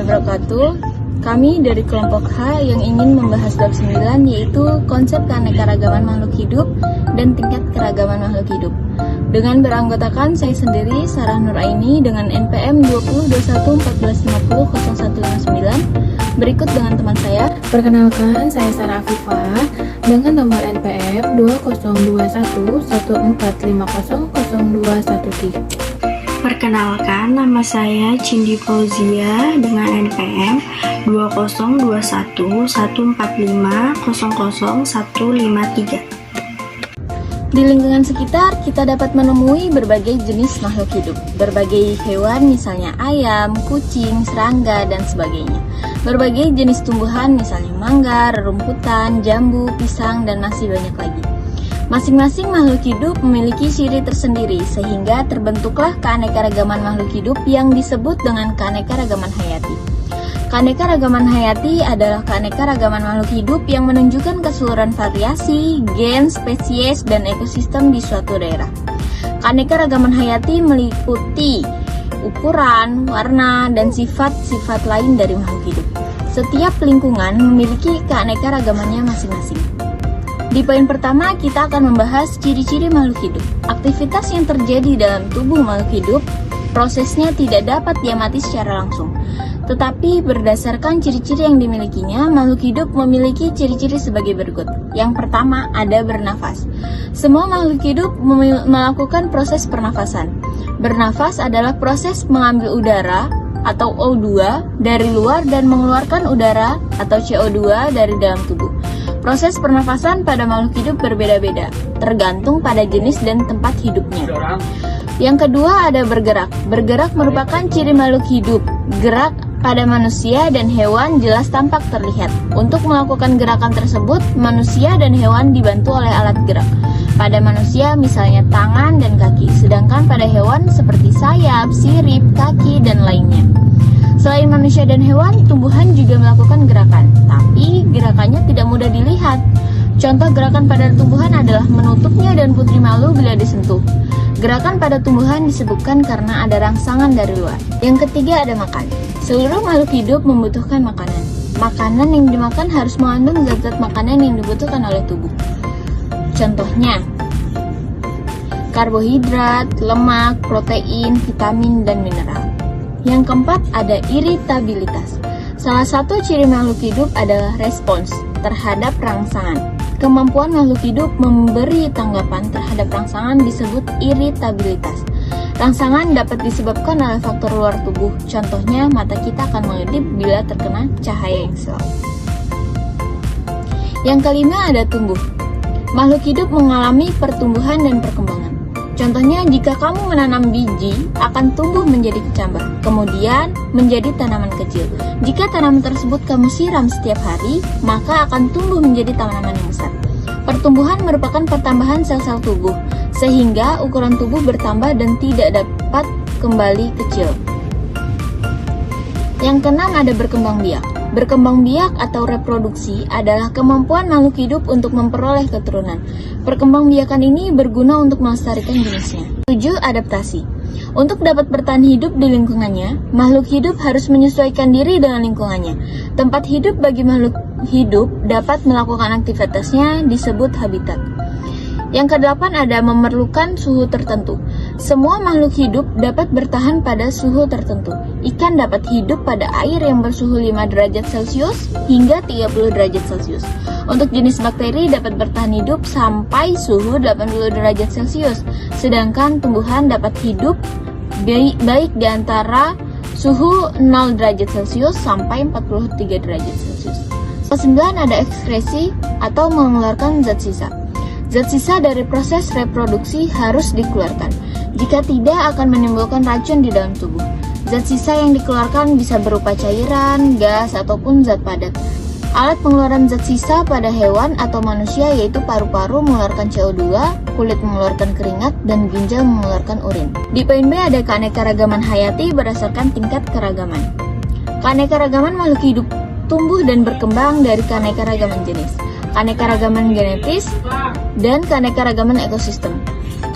wabarakatuh. Kami dari kelompok H yang ingin membahas bab 9, yaitu konsep keanekaragaman makhluk hidup dan tingkat keragaman makhluk hidup. Dengan beranggotakan saya sendiri, Sarah Nuraini, dengan NPM 202114500159. Berikut dengan teman saya. Perkenalkan, saya Sarah Afifah dengan nomor NPM 202114500213. Perkenalkan, nama saya Cindy Fauzia dengan NPM 202114500153. Di lingkungan sekitar, kita dapat menemui berbagai jenis makhluk hidup. Berbagai hewan, misalnya ayam, kucing, serangga, dan sebagainya. Berbagai jenis tumbuhan, misalnya mangga, rerumputan, jambu, pisang, dan masih banyak lagi. Masing-masing makhluk hidup memiliki ciri tersendiri, sehingga terbentuklah keanekaragaman makhluk hidup yang disebut dengan keanekaragaman hayati. Keanekaragaman hayati adalah keanekaragaman makhluk hidup yang menunjukkan keseluruhan variasi, gen, spesies, dan ekosistem di suatu daerah. Keanekaragaman hayati meliputi ukuran, warna, dan sifat-sifat lain dari makhluk hidup. Setiap lingkungan memiliki keanekaragamannya masing-masing. Di poin pertama, kita akan membahas ciri-ciri makhluk hidup. Aktivitas yang terjadi dalam tubuh makhluk hidup, prosesnya tidak dapat diamati secara langsung. Tetapi berdasarkan ciri-ciri yang dimilikinya, makhluk hidup memiliki ciri-ciri sebagai berikut. Yang pertama, ada bernafas. Semua makhluk hidup melakukan proses pernafasan. Bernafas adalah proses mengambil udara atau O2 dari luar dan mengeluarkan udara atau CO2 dari dalam tubuh. Proses pernafasan pada makhluk hidup berbeda-beda, tergantung pada jenis dan tempat hidupnya. Yang kedua, ada bergerak. Bergerak merupakan ciri makhluk hidup. Gerak pada manusia dan hewan jelas tampak terlihat. Untuk melakukan gerakan tersebut, manusia dan hewan dibantu oleh alat gerak. Pada manusia misalnya tangan dan kaki, sedangkan pada hewan seperti sayap, sirip, kaki, dan lainnya. Selain manusia dan hewan, tumbuhan juga melakukan gerakan, tapi gerakannya tidak mudah dilihat. Contoh gerakan pada tumbuhan adalah menutupnya dan putri malu bila disentuh. Gerakan pada tumbuhan disebutkan karena ada rangsangan dari luar. Yang ketiga, ada makan. Seluruh makhluk hidup membutuhkan makanan. Makanan yang dimakan harus mengandung zat-zat makanan yang dibutuhkan oleh tubuh. Contohnya, karbohidrat, lemak, protein, vitamin, dan mineral. Yang keempat, ada iritabilitas. Salah satu ciri makhluk hidup adalah respons terhadap rangsangan. Kemampuan makhluk hidup memberi tanggapan terhadap rangsangan disebut iritabilitas. Rangsangan dapat disebabkan oleh faktor luar tubuh. Contohnya, mata kita akan mengedip bila terkena cahaya yang silau. Yang kelima, ada tumbuh. Makhluk hidup mengalami pertumbuhan dan perkembangan. Contohnya, jika kamu menanam biji, akan tumbuh menjadi kecambah, kemudian menjadi tanaman kecil. Jika tanaman tersebut kamu siram setiap hari, maka akan tumbuh menjadi tanaman yang besar. Pertumbuhan merupakan pertambahan sel-sel tubuh, sehingga ukuran tubuh bertambah dan tidak dapat kembali kecil. Yang keenam, ada berkembang biak. Berkembang biak atau reproduksi adalah kemampuan makhluk hidup untuk memperoleh keturunan. Perkembangbiakan ini berguna untuk melestarikan jenisnya. 7. Adaptasi. Untuk dapat bertahan hidup di lingkungannya, makhluk hidup harus menyesuaikan diri dengan lingkungannya. Tempat hidup bagi makhluk hidup dapat melakukan aktivitasnya disebut habitat. Yang kedelapan, ada memerlukan suhu tertentu. Semua makhluk hidup dapat bertahan pada suhu tertentu. Ikan dapat hidup pada air yang bersuhu 5 derajat Celcius hingga 30 derajat Celcius. Untuk jenis bakteri dapat bertahan hidup sampai suhu 80 derajat Celcius. Sedangkan tumbuhan dapat hidup baik di antara suhu 0 derajat Celcius sampai 43 derajat Celcius. Ke-9, ada ekskresi atau mengeluarkan zat sisa. Zat sisa dari proses reproduksi harus dikeluarkan. Jika tidak, akan menimbulkan racun di dalam tubuh. Zat sisa yang dikeluarkan bisa berupa cairan, gas, ataupun zat padat. Alat pengeluaran zat sisa pada hewan atau manusia yaitu paru-paru mengeluarkan CO2, kulit mengeluarkan keringat, dan ginjal mengeluarkan urin. Di poin B, ada keanekaragaman hayati berdasarkan tingkat keragaman. Keanekaragaman makhluk hidup tumbuh dan berkembang dari keanekaragaman jenis, keanekaragaman genetis, dan keanekaragaman ekosistem.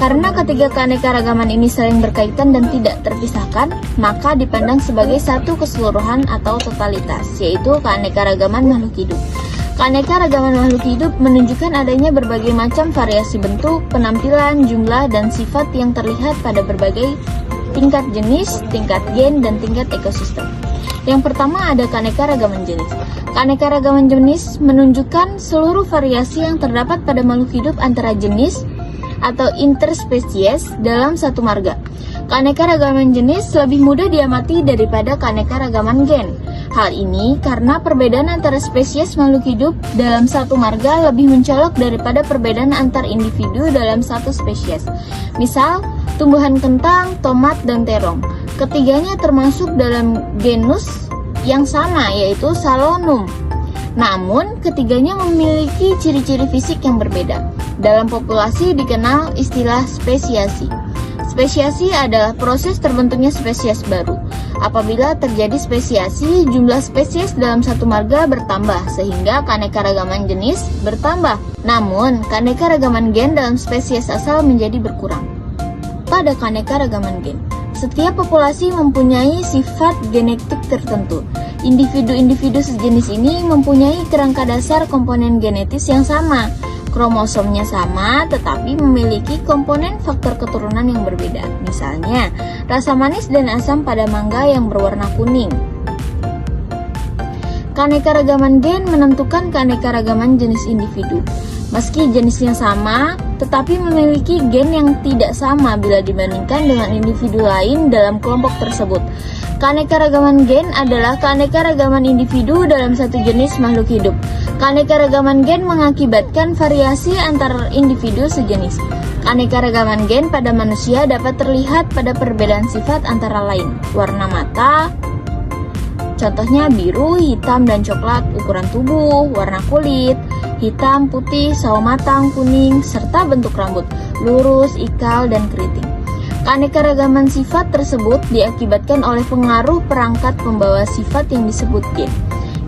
Karena ketiga keanekaragaman ini saling berkaitan dan tidak terpisahkan, maka dipandang sebagai satu keseluruhan atau totalitas, yaitu keanekaragaman makhluk hidup. Keanekaragaman makhluk hidup menunjukkan adanya berbagai macam variasi bentuk, penampilan, jumlah, dan sifat yang terlihat pada berbagai tingkat jenis, tingkat gen, dan tingkat ekosistem. Yang pertama ada keanekaragaman jenis. Keanekaragaman jenis menunjukkan seluruh variasi yang terdapat pada makhluk hidup antara jenis atau interspesies dalam satu marga. Keanekaragaman jenis lebih mudah diamati daripada keanekaragaman gen. Hal ini karena perbedaan antara spesies makhluk hidup dalam satu marga lebih mencolok daripada perbedaan antar individu dalam satu spesies. Misal, tumbuhan kentang, tomat, dan terong. Ketiganya termasuk dalam genus yang sama, yaitu Solanum. Namun, ketiganya memiliki ciri-ciri fisik yang berbeda. Dalam populasi dikenal istilah spesiasi. Spesiasi adalah proses terbentuknya spesies baru. Apabila terjadi spesiasi, jumlah spesies dalam satu marga bertambah, sehingga keanekaragaman jenis bertambah. Namun, keanekaragaman gen dalam spesies asal menjadi berkurang. Pada keanekaragaman gen, setiap populasi mempunyai sifat genetik tertentu. Individu-individu sejenis ini mempunyai kerangka dasar komponen genetis yang sama. Kromosomnya sama, tetapi memiliki komponen faktor keturunan yang berbeda. Misalnya, rasa manis dan asam pada mangga yang berwarna kuning. Keanekaragaman gen menentukan keanekaragaman jenis individu. Meski jenisnya sama, tetapi memiliki gen yang tidak sama bila dibandingkan dengan individu lain dalam kelompok tersebut. Keanekaragaman gen adalah keanekaragaman individu dalam satu jenis makhluk hidup. Keanekaragaman gen mengakibatkan variasi antar individu sejenis. Keanekaragaman gen pada manusia dapat terlihat pada perbedaan sifat antara lain. Warna mata, contohnya biru, hitam, dan coklat, ukuran tubuh, warna kulit, hitam, putih, sawo matang, kuning, serta bentuk rambut, lurus, ikal, dan keriting. Keanekaragaman sifat tersebut diakibatkan oleh pengaruh perangkat pembawa sifat yang disebut gen.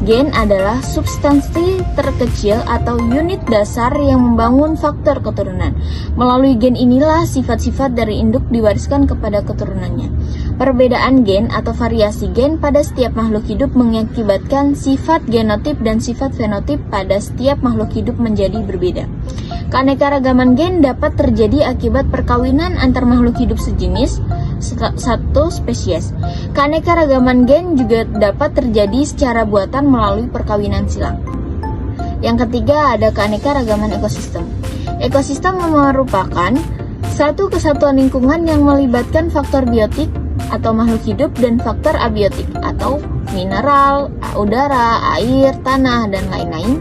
Gen adalah substansi terkecil atau unit dasar yang membangun faktor keturunan. Melalui gen inilah sifat-sifat dari induk diwariskan kepada keturunannya. Perbedaan gen atau variasi gen pada setiap makhluk hidup mengakibatkan sifat genotip dan sifat fenotip pada setiap makhluk hidup menjadi berbeda. Keanekaragaman gen dapat terjadi akibat perkawinan antar makhluk hidup sejenis satu spesies. Keanekaragaman gen juga dapat terjadi secara buatan melalui perkawinan silang. Yang ketiga ada keanekaragaman ekosistem. Ekosistem merupakan satu kesatuan lingkungan yang melibatkan faktor biotik atau makhluk hidup dan faktor abiotik atau mineral, udara, air, tanah, dan lain-lain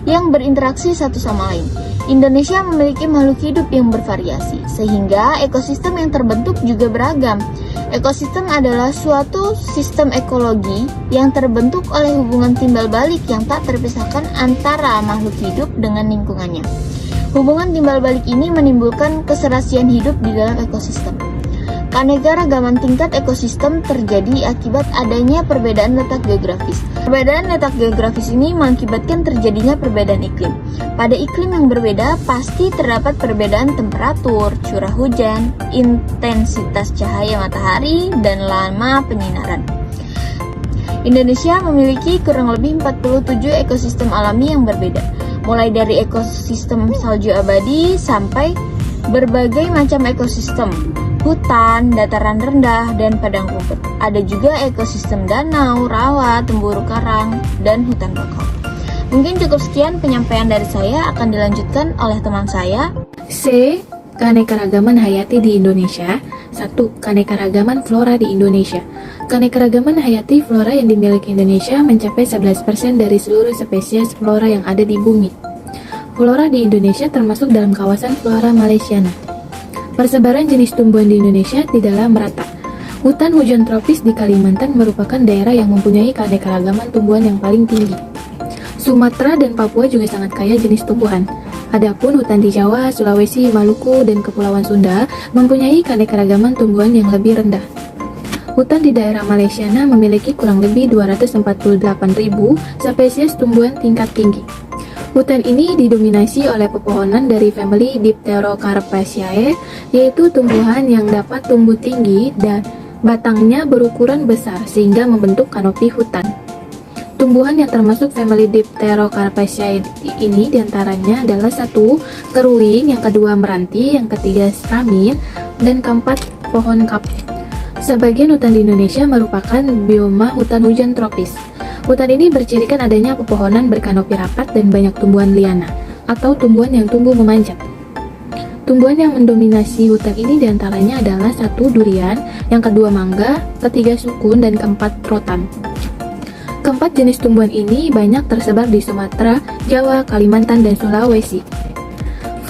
yang berinteraksi satu sama lain. Indonesia memiliki makhluk hidup yang bervariasi, sehingga ekosistem yang terbentuk juga beragam. Ekosistem adalah suatu sistem ekologi yang terbentuk oleh hubungan timbal balik yang tak terpisahkan antara makhluk hidup dengan lingkungannya. Hubungan timbal balik ini menimbulkan keserasian hidup di dalam ekosistem. Keanekaragaman tingkat ekosistem terjadi akibat adanya perbedaan letak geografis. Perbedaan letak geografis ini mengakibatkan terjadinya perbedaan iklim. Pada iklim yang berbeda, pasti terdapat perbedaan temperatur, curah hujan, intensitas cahaya matahari, dan lama penyinaran. Indonesia memiliki kurang lebih 47 ekosistem alami yang berbeda, mulai dari ekosistem salju abadi sampai berbagai macam ekosistem, hutan, dataran rendah, dan padang rumput. Ada juga ekosistem danau, rawa, terumbu karang, dan hutan bakau. Mungkin cukup sekian penyampaian dari saya, akan dilanjutkan oleh teman saya. C. Keanekaragaman hayati di Indonesia. 1. Keanekaragaman flora di Indonesia. Keanekaragaman hayati flora yang dimiliki Indonesia mencapai 11% dari seluruh spesies flora yang ada di bumi. Flora di Indonesia termasuk dalam kawasan flora Malaysiana. Persebaran jenis tumbuhan di Indonesia tidaklah merata. Hutan hujan tropis di Kalimantan merupakan daerah yang mempunyai keanekaragaman tumbuhan yang paling tinggi. Sumatera dan Papua juga sangat kaya jenis tumbuhan. Adapun hutan di Jawa, Sulawesi, Maluku, dan Kepulauan Sunda mempunyai keanekaragaman tumbuhan yang lebih rendah. Hutan di daerah Malaysiana memiliki kurang lebih 248.000 spesies tumbuhan tingkat tinggi. Hutan ini didominasi oleh pepohonan dari famili Dipterocarpaceae, yaitu tumbuhan yang dapat tumbuh tinggi dan batangnya berukuran besar sehingga membentuk kanopi hutan. Tumbuhan yang termasuk famili Dipterocarpaceae ini diantaranya adalah 1. Keruing, yang kedua meranti, yang ketiga stramin, dan keempat pohon kapur. Sebagian hutan di Indonesia merupakan bioma hutan hujan tropis. Hutan ini bercirikan adanya pepohonan berkanopi rapat dan banyak tumbuhan liana atau tumbuhan yang tumbuh memanjat. Tumbuhan yang mendominasi hutan ini diantaranya adalah 1. Durian, yang kedua mangga, ketiga sukun, dan keempat rotan. Keempat jenis tumbuhan ini banyak tersebar di Sumatera, Jawa, Kalimantan, dan Sulawesi.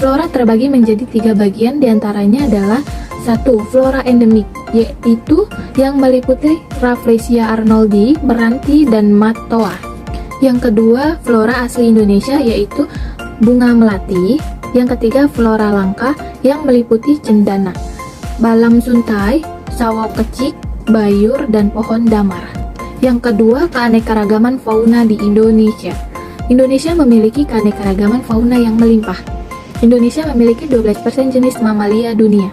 Flora terbagi menjadi 3 bagian, diantaranya adalah 1. Flora endemik, yaitu yang meliputi Rafflesia arnoldi, meranti, dan matoa. Yang kedua, flora asli Indonesia, yaitu bunga melati. Yang ketiga, flora langka yang meliputi cendana, balam suntai, sawo kecik, bayur, dan pohon damar. Yang kedua, keanekaragaman fauna di Indonesia. Indonesia memiliki keanekaragaman fauna yang melimpah. Indonesia memiliki 12% jenis mamalia dunia,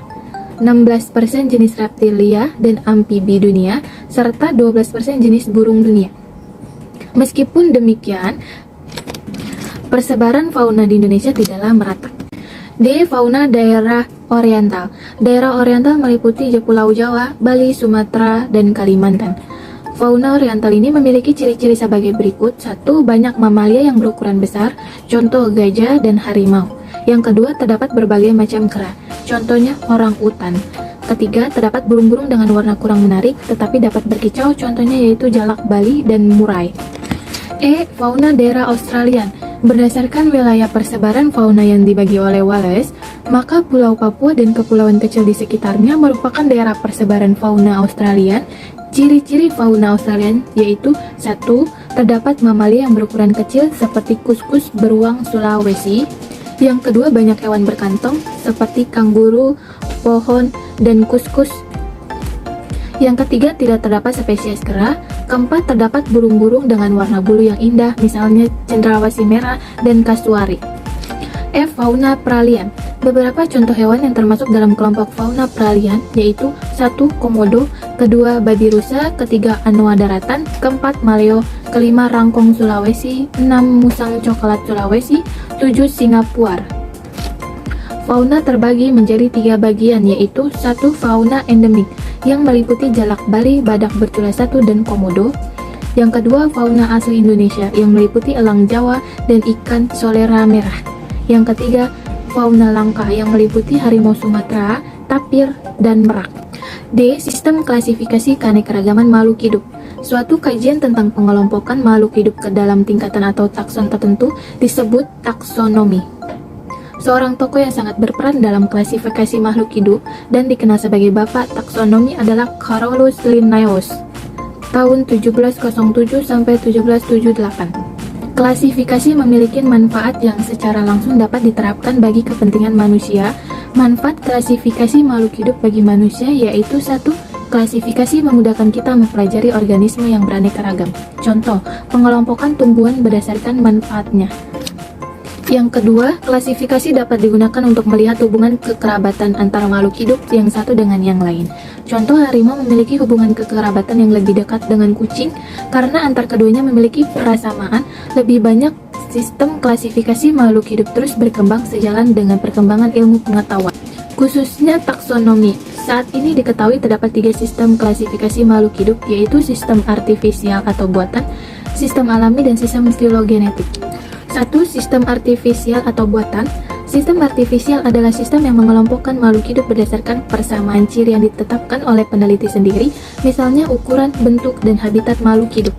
16% jenis reptilia dan amfibi dunia, serta 12% jenis burung dunia. Meskipun demikian, persebaran fauna di Indonesia tidaklah merata. D. Fauna daerah oriental. Daerah oriental meliputi Pulau Jawa, Bali, Sumatera, dan Kalimantan. Fauna oriental ini memiliki ciri-ciri sebagai berikut. 1. Banyak mamalia yang berukuran besar, contoh gajah dan harimau. Yang kedua, terdapat berbagai macam kera, contohnya orang utan. Ketiga, terdapat burung-burung dengan warna kurang menarik tetapi dapat berkicau, contohnya yaitu jalak Bali dan murai. E. Fauna daerah Australian. Berdasarkan wilayah persebaran fauna yang dibagi oleh Wallace, maka Pulau Papua dan kepulauan kecil di sekitarnya merupakan daerah persebaran fauna Australian. Ciri-ciri fauna Australian yaitu 1. Terdapat mamalia yang berukuran kecil seperti kuskus beruang Sulawesi. Yang kedua, banyak hewan berkantong seperti kanguru, pohon, dan kuskus. Yang ketiga, tidak terdapat spesies kera. Keempat, terdapat burung-burung dengan warna bulu yang indah, misalnya cendrawasih merah dan kasuari. F. Fauna peralihan. Beberapa contoh hewan yang termasuk dalam kelompok fauna peralihan yaitu 1. Komodo, kedua babi rusa, ketiga anoa daratan, keempat maleo, kelima rangkong Sulawesi, 6. musang coklat Sulawesi, 7. singa puar. Fauna terbagi menjadi 3 bagian yaitu 1. Fauna endemik yang meliputi jalak Bali, badak bercula 1, dan komodo. Yang kedua, fauna asli Indonesia yang meliputi elang Jawa dan ikan solera merah. Yang ketiga, fauna langka yang meliputi harimau Sumatera, tapir, dan merak. D. Sistem klasifikasi keanekaragaman makhluk hidup. Suatu kajian tentang pengelompokan makhluk hidup ke dalam tingkatan atau takson tertentu disebut taksonomi. Seorang tokoh yang sangat berperan dalam klasifikasi makhluk hidup dan dikenal sebagai bapak taksonomi adalah Carolus Linnaeus tahun 1707 sampai 1778. Klasifikasi memiliki manfaat yang secara langsung dapat diterapkan bagi kepentingan manusia. Manfaat klasifikasi makhluk hidup bagi manusia yaitu 1. Klasifikasi memudahkan kita mempelajari organisme yang beraneka ragam. Contoh, pengelompokan tumbuhan berdasarkan manfaatnya. Yang kedua, klasifikasi dapat digunakan untuk melihat hubungan kekerabatan antara makhluk hidup yang satu dengan yang lain. Contoh, harimau memiliki hubungan kekerabatan yang lebih dekat dengan kucing karena antar keduanya memiliki persamaan. Lebih banyak, sistem klasifikasi makhluk hidup terus berkembang sejalan dengan perkembangan ilmu pengetahuan, khususnya taksonomi. Saat ini diketahui terdapat 3 sistem klasifikasi makhluk hidup, yaitu sistem artifisial atau buatan, sistem alami, dan sistem filogenetik. 1. Sistem artifisial atau buatan. Sistem artifisial adalah sistem yang mengelompokkan makhluk hidup berdasarkan persamaan ciri yang ditetapkan oleh peneliti sendiri, misalnya ukuran, bentuk, dan habitat makhluk hidup.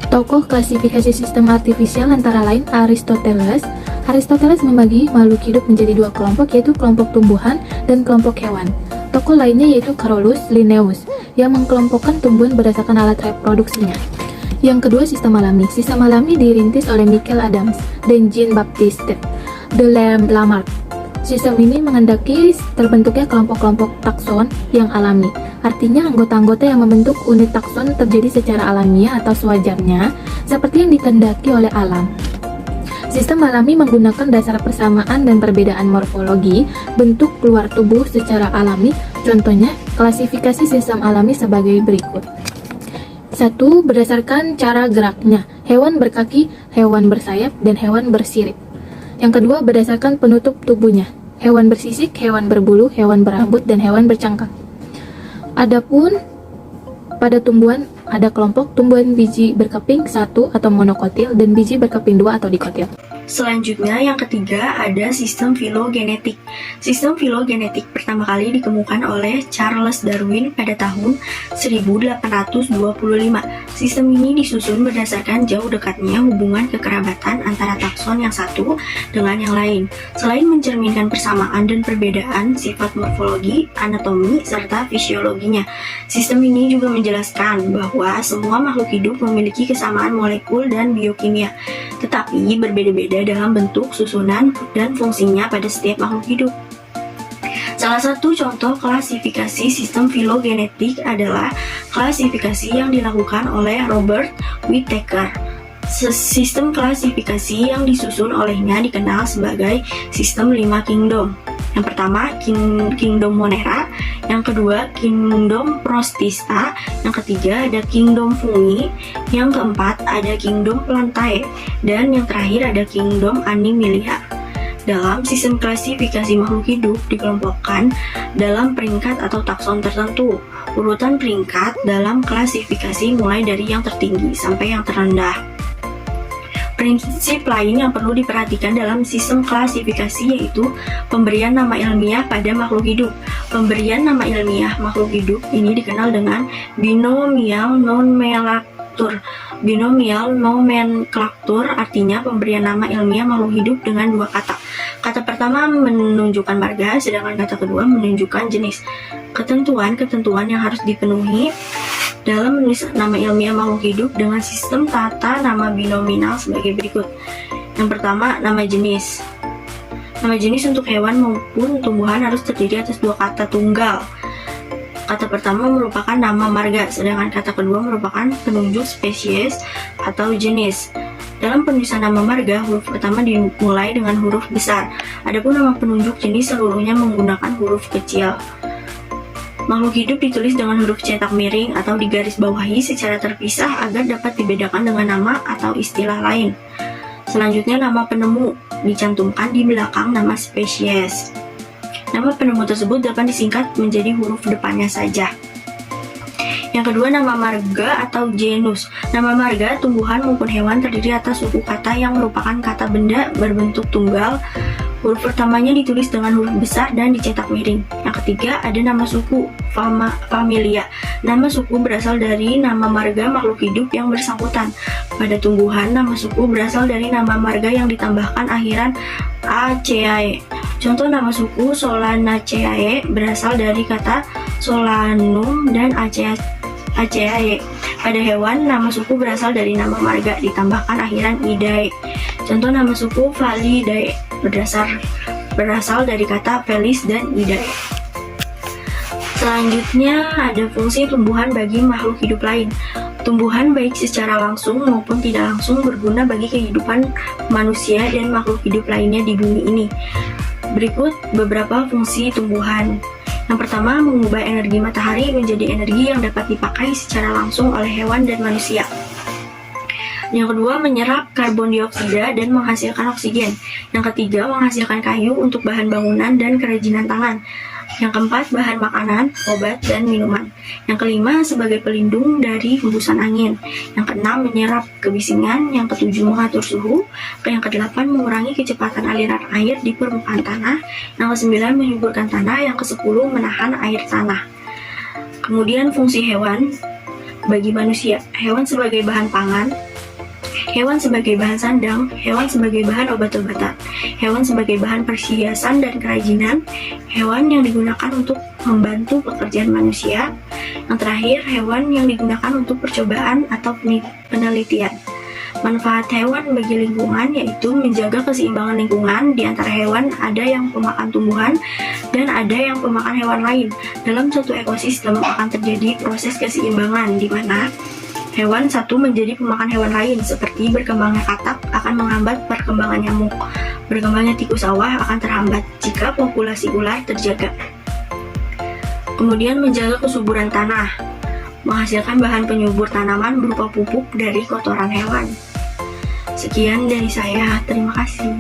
Tokoh klasifikasi sistem artifisial antara lain Aristoteles. Aristoteles membagi makhluk hidup menjadi 2 kelompok, yaitu kelompok tumbuhan dan kelompok hewan. Tokoh lainnya yaitu Carolus Linnaeus yang mengkelompokkan tumbuhan berdasarkan alat reproduksinya. Yang kedua, sistem alami. Sistem alami dirintis oleh Michael Adams dan Jean-Baptiste de Lamarck. Sistem ini menghendaki terbentuknya kelompok-kelompok takson yang alami. Artinya, anggota-anggota yang membentuk unit takson terjadi secara alamiah atau sewajarnya, seperti yang dikehendaki oleh alam. Sistem alami menggunakan dasar persamaan dan perbedaan morfologi, bentuk keluar tubuh secara alami. Contohnya, klasifikasi sistem alami sebagai berikut. 1. Berdasarkan cara geraknya, hewan berkaki, hewan bersayap, dan hewan bersirip. Yang kedua, berdasarkan penutup tubuhnya, hewan bersisik, hewan berbulu, hewan berambut, dan hewan bercangkang. Adapun pada tumbuhan, ada kelompok tumbuhan biji berkeping 1 atau monokotil dan biji berkeping 2 atau dikotil. Selanjutnya, yang ketiga ada sistem filogenetik. Sistem filogenetik pertama kali ditemukan oleh Charles Darwin pada tahun 1825. Sistem ini disusun berdasarkan jauh dekatnya hubungan kekerabatan antara takson yang satu dengan yang lain. Selain mencerminkan persamaan dan perbedaan sifat morfologi, anatomi, serta fisiologinya, sistem ini juga menjelaskan bahwa semua makhluk hidup memiliki kesamaan molekul dan biokimia, tetapi berbeda-beda dalam bentuk, susunan, dan fungsinya pada setiap makhluk hidup. Salah satu contoh klasifikasi sistem filogenetik adalah klasifikasi yang dilakukan oleh Robert Whittaker. Sistem klasifikasi yang disusun olehnya dikenal sebagai sistem 5 kingdom. Yang pertama, kingdom Monera, yang kedua, kingdom Prostista, yang ketiga ada kingdom Fungi, yang keempat ada kingdom Plantae, dan yang terakhir ada kingdom Animalia. Dalam sistem klasifikasi makhluk hidup dikelompokkan dalam peringkat atau takson tertentu. Urutan peringkat dalam klasifikasi mulai dari yang tertinggi sampai yang terendah. Prinsip lain yang perlu diperhatikan dalam sistem klasifikasi yaitu pemberian nama ilmiah pada makhluk hidup. Pemberian nama ilmiah makhluk hidup ini dikenal dengan binomial nomenklatur. Binomial nomenklatur artinya pemberian nama ilmiah makhluk hidup dengan dua kata. Kata pertama menunjukkan marga, sedangkan kata kedua menunjukkan jenis. Ketentuan-ketentuan yang harus dipenuhi dalam menulis nama ilmiah makhluk hidup dengan sistem tata nama binominal sebagai berikut. Yang pertama, nama jenis. Nama jenis untuk hewan maupun tumbuhan harus terdiri atas dua kata tunggal. Kata pertama merupakan nama marga, sedangkan kata kedua merupakan penunjuk spesies atau jenis. Dalam penulisan nama marga, huruf pertama dimulai dengan huruf besar. Adapun nama penunjuk jenis seluruhnya menggunakan huruf kecil. Makhluk hidup ditulis dengan huruf cetak miring atau digarisbawahi secara terpisah agar dapat dibedakan dengan nama atau istilah lain. Selanjutnya, nama penemu dicantumkan di belakang nama spesies. Nama penemu tersebut dapat disingkat menjadi huruf depannya saja. Yang kedua, nama marga atau genus. Nama marga, tumbuhan maupun hewan terdiri atas suku kata yang merupakan kata benda berbentuk tunggal. Huruf pertamanya ditulis dengan huruf besar dan dicetak miring. Yang ketiga, ada nama suku, familia. Nama suku berasal dari nama marga makhluk hidup yang bersangkutan. Pada tumbuhan, nama suku berasal dari nama marga yang ditambahkan akhiran aceae. Contoh nama suku Solanaceae berasal dari kata Solanum dan Aceae. Pada hewan, nama suku berasal dari nama marga ditambahkan akhiran idae. Contoh nama suku Falidae berasal dari kata felis dan idae. Selanjutnya ada fungsi tumbuhan bagi makhluk hidup lain. Tumbuhan baik secara langsung maupun tidak langsung berguna bagi kehidupan manusia dan makhluk hidup lainnya di bumi ini. Berikut beberapa fungsi tumbuhan. Yang pertama, mengubah energi matahari menjadi energi yang dapat dipakai secara langsung oleh hewan dan manusia. Yang kedua, menyerap karbon dioksida dan menghasilkan oksigen. Yang ketiga, menghasilkan kayu untuk bahan bangunan dan kerajinan tangan. Yang keempat, bahan makanan, obat, dan minuman. Yang kelima, sebagai pelindung dari hembusan angin. Yang keenam, menyerap kebisingan. Yang ketujuh, mengatur suhu. Yang kedelapan, mengurangi kecepatan aliran air di permukaan tanah. Yang kesembilan, menyuburkan tanah. Yang kesepuluh, menahan air tanah. Kemudian fungsi hewan bagi manusia. Hewan sebagai bahan pangan, hewan sebagai bahan sandang, hewan sebagai bahan obat-obatan, hewan sebagai bahan perhiasan dan kerajinan, hewan yang digunakan untuk membantu pekerjaan manusia, yang terakhir hewan yang digunakan untuk percobaan atau penelitian. Manfaat hewan bagi lingkungan yaitu menjaga keseimbangan lingkungan. Di antara hewan ada yang pemakan tumbuhan dan ada yang pemakan hewan lain. Dalam suatu ekosistem akan terjadi proses keseimbangan di mana hewan satu menjadi pemakan hewan lain, seperti berkembangnya katak akan menghambat perkembangan nyamuk. Berkembangnya tikus sawah akan terhambat jika populasi ular terjaga. Kemudian menjaga kesuburan tanah, menghasilkan bahan penyubur tanaman berupa pupuk dari kotoran hewan. Sekian dari saya, terima kasih.